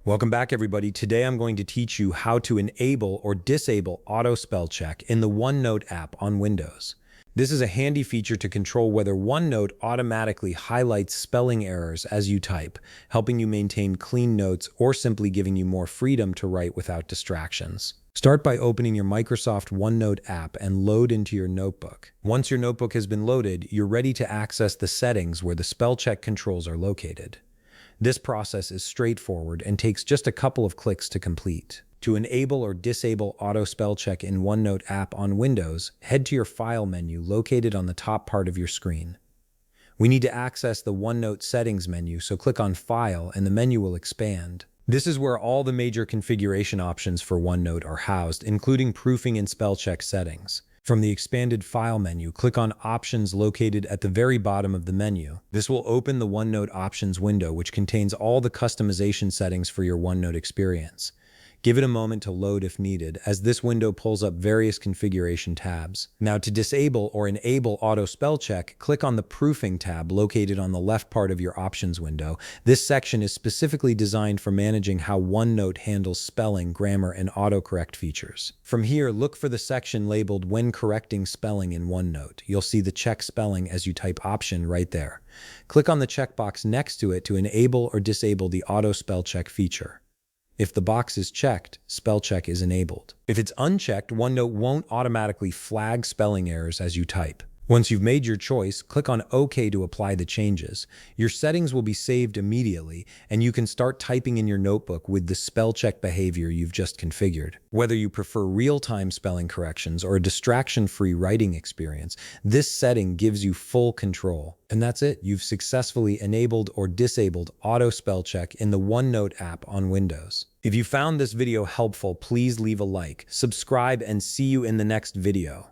Welcome back, everybody. Today I'm going to teach you how to enable or disable auto spell check in the OneNote app on Windows. This is a handy feature to control whether OneNote automatically highlights spelling errors as you type, helping you maintain clean notes or simply giving you more freedom to write without distractions. Start by opening your Microsoft OneNote app and load into your notebook. Once your notebook has been loaded, you're ready to access the settings where the spell check controls are located. This process is straightforward and takes just a couple of clicks to complete. To enable or disable auto spell check in OneNote app on Windows, head to your File menu located on the top part of your screen. We need to access the OneNote Settings menu, so click on File and the menu will expand. This is where all the major configuration options for OneNote are housed, including proofing and spell check settings. From the expanded File menu, click on Options located at the very bottom of the menu. This will open the OneNote Options window, which contains all the customization settings for your OneNote experience. Give it a moment to load if needed, as this window pulls up various configuration tabs. Now, to disable or enable auto spell check, click on the Proofing tab located on the left part of your Options window. This section is specifically designed for managing how OneNote handles spelling, grammar, and autocorrect features. From here, look for the section labeled When Correcting Spelling in OneNote. You'll see the check spelling as you type option right there. Click on the checkbox next to it to enable or disable the auto spell check feature. If the box is checked, spell check is enabled. If it's unchecked, OneNote won't automatically flag spelling errors as you type. Once you've made your choice, click on OK to apply the changes. Your settings will be saved immediately, and you can start typing in your notebook with the spell check behavior you've just configured. Whether you prefer real-time spelling corrections or a distraction-free writing experience, this setting gives you full control. And that's it. You've successfully enabled or disabled auto spell check in the OneNote app on Windows. If you found this video helpful, please leave a like, subscribe, and see you in the next video.